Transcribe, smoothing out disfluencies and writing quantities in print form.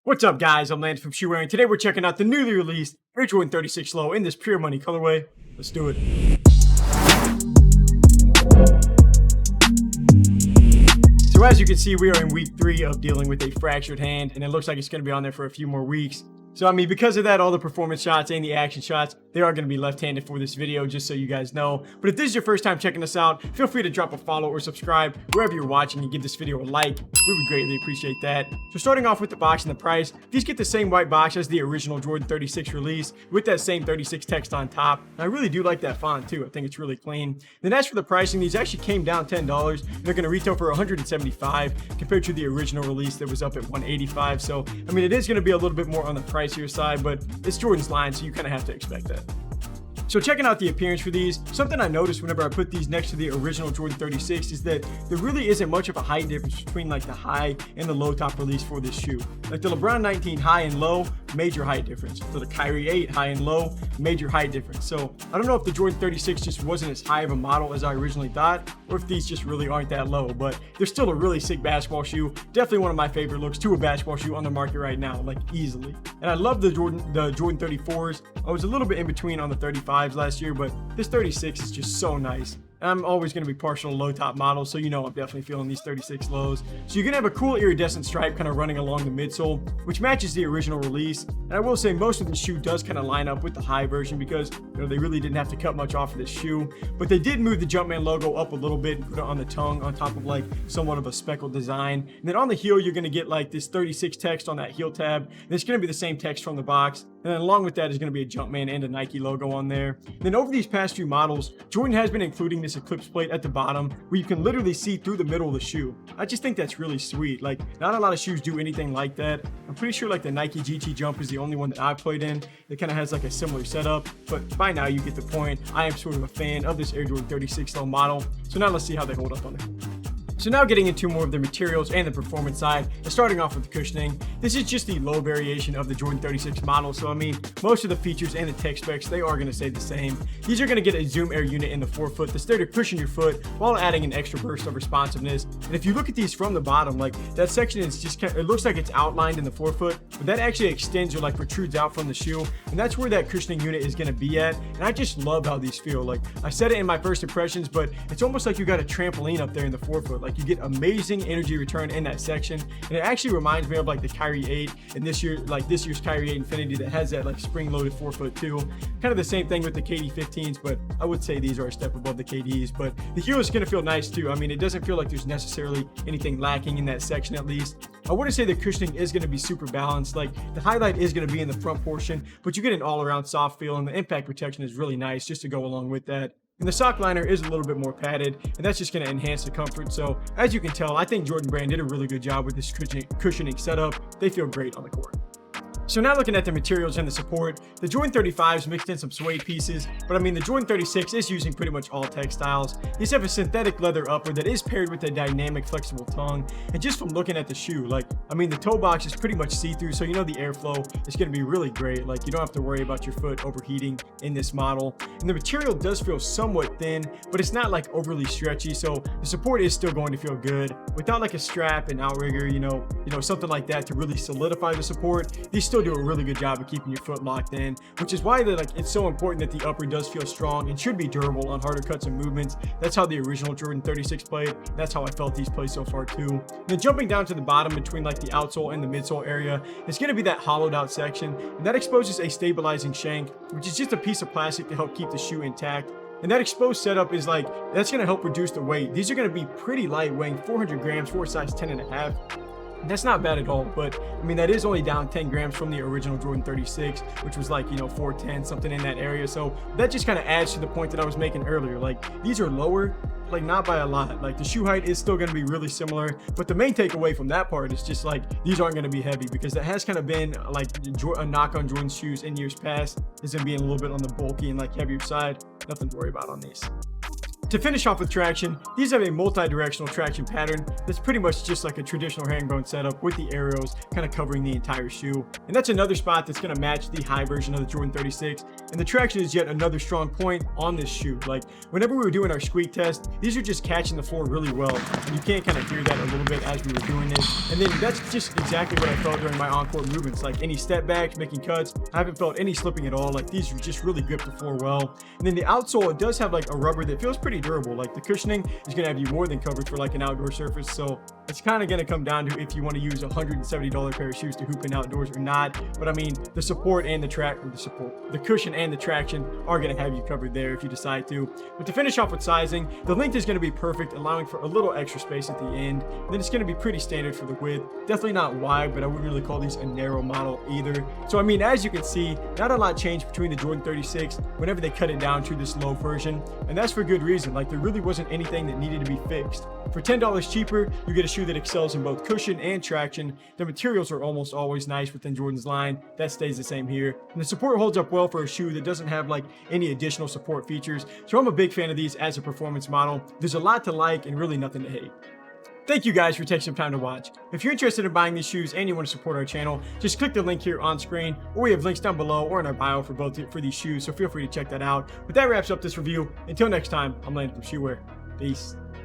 What's up, guys? I'm Lance from Shoe Wearing. Today we're checking out the newly released Air Jordan 36 Low in this Pure Money colorway. Let's do it. So as you can see, we are in week 3 of dealing with a fractured hand, and it looks like it's going to be on there for a few more weeks. So, because of that, all the performance shots and the action shots, they are going to be left-handed for this video, just so you guys know. But if this is your first time checking us out, feel free to drop a follow or subscribe wherever you're watching and give this video a like. We would greatly appreciate that. So starting off with the box and the price, these get the same white box as the original Jordan 36 release with that same 36 text on top. And I really do like that font too. I think it's really clean. Then as for the pricing, these actually came down $10. They're going to retail for $175 compared to the original release that was up at $185. So, it is going to be a little bit more on the pricier side, but it's Jordan's line, so you kind of have to expect that. So checking out the appearance for these, something I noticed whenever I put these next to the original Jordan 36 is that there really isn't much of a height difference between like the high and the low top release for this shoe. Like the LeBron 19 high and low, major height difference. For the Kyrie 8 high and low, major height difference. So I don't know if the Jordan 36 just wasn't as high of a model as I originally thought, or if these just really aren't that low, but they're still a really sick basketball shoe. Definitely one of my favorite looks to a basketball shoe on the market right now, like easily. And I love the Jordan 34s. I was a little bit in between on the 35s last year, but this 36 is just so nice. I'm always going to be partial to low top models, so I'm definitely feeling these 36 lows. So you're going to have a cool iridescent stripe kind of running along the midsole, which matches the original release. And I will say most of the shoe does kind of line up with the high version because they really didn't have to cut much off of this shoe. But they did move the Jumpman logo up a little bit and put it on the tongue on top of like somewhat of a speckled design. And then on the heel, you're going to get like this 36 text on that heel tab. And it's going to be the same text from the box. And then along with that is going to be a Jumpman and a Nike logo on there. And then over these past few models, Jordan has been including this Eclipse plate at the bottom where you can literally see through the middle of the shoe. I just think that's really sweet. Like, not a lot of shoes do anything like that. I'm pretty sure like the Nike GT Jump is the only one that I've played in that kind of has like a similar setup. But by now you get the point. I am sort of a fan of this Air Jordan 36 Low model. So now let's see how they hold up on it. So now getting into more of the materials and the performance side, and starting off with the cushioning. This is just the low variation of the Jordan 36 model, so most of the features and the tech specs, they are going to stay the same. These are going to get a Zoom Air unit in the forefoot that's there to cushion your foot while adding an extra burst of responsiveness. And if you look at these from the bottom, like that section is just it looks like it's outlined in the forefoot, but that actually extends or like protrudes out from the shoe, and that's where that cushioning unit is going to be at. And I just love how these feel. Like I said it in my first impressions, but it's almost like you got a trampoline up there in the forefoot. Like you get amazing energy return in that section, and it actually reminds me of like the Kyrie 8 and this year's Kyrie 8 Infinity that has that like spring-loaded forefoot too. Kind of the same thing with the KD 15s, but I would say these are a step above the KDs. But the heel is going to feel nice too. It doesn't feel like there's necessarily anything lacking in that section at least. I wouldn't say the cushioning is going to be super balanced. Like the highlight is going to be in the front portion, but you get an all-around soft feel, and the impact protection is really nice just to go along with that. And the sock liner is a little bit more padded, and that's just going to enhance the comfort. So as you can tell, I think Jordan Brand did a really good job with this cushioning setup. They feel great on the court. So now looking at the materials and the support, the Jordan 35s mixed in some suede pieces, but the Jordan 36 is using pretty much all textiles. These have a synthetic leather upper that is paired with a dynamic flexible tongue, and just from looking at the shoe, the toe box is pretty much see-through, so the airflow is going to be really great. Like you don't have to worry about your foot overheating in this model. And the material does feel somewhat thin, but it's not like overly stretchy, so the support is still going to feel good. Without like a strap and outrigger, something like that to really solidify the support, these still do a really good job of keeping your foot locked in, which is why it's so important that the upper does feel strong and should be durable on harder cuts and movements. That's how the original Jordan 36 played. That's how I felt these play so far too. And then jumping down to the bottom between like the outsole and the midsole area, it's going to be that hollowed out section, and that exposes a stabilizing shank, which is just a piece of plastic to help keep the shoe intact. And that exposed setup is that's going to help reduce the weight. These are going to be pretty light, weighing 400 grams for a size 10.5. That's not bad at all, but that is only down 10 grams from the original Jordan 36, which was 410, something in that area. So that just kind of adds to the point that I was making earlier. These are lower, not by a lot. The shoe height is still going to be really similar, but the main takeaway from that part is just these aren't going to be heavy, because that has kind of been a knock on Jordan's shoes in years past, is them being a little bit on the bulky and heavier side. Nothing to worry about on these. To finish off with traction, these have a multi-directional traction pattern that's pretty much just like a traditional herringbone setup with the arrows kind of covering the entire shoe. And that's another spot that's going to match the high version of the Jordan 36. And the traction is yet another strong point on this shoe. Like whenever we were doing our squeak test, these are just catching the floor really well. And you can't kind of hear that a little bit as we were doing this. And then that's just exactly what I felt during my encore movements. Like any step backs, making cuts, I haven't felt any slipping at all. Like these just really grip the floor well. And then the outsole, it does have like a rubber that feels pretty durable. Like the cushioning is going to have you more than covered for like an outdoor surface. So it's kind of going to come down to if you want to use a $170 pair of shoes to hoop in outdoors or not. But I mean, the support and the cushion and the traction are going to have you covered there if you decide to. But to finish off with sizing, the length is going to be perfect, allowing for a little extra space at the end. And then it's going to be pretty standard for the width. Definitely not wide, but I wouldn't really call these a narrow model either. So I mean, as you can see, not a lot changed between the Jordan 36 whenever they cut it down to this low version. And that's for good reason. Like there really wasn't anything that needed to be fixed. For $10 cheaper, you get a shoe that excels in both cushion and traction. The materials are almost always nice within Jordan's line. That stays the same here. And the support holds up well for a shoe that doesn't have like any additional support features. So I'm a big fan of these as a performance model. There's a lot to like and really nothing to hate. Thank you guys for taking some time to watch. If you're interested in buying these shoes and you want to support our channel, just click the link here on screen, or we have links down below or in our bio for these shoes, so feel free to check that out. But that wraps up this review. Until next time, I'm Landon from Shoe Wear. Peace.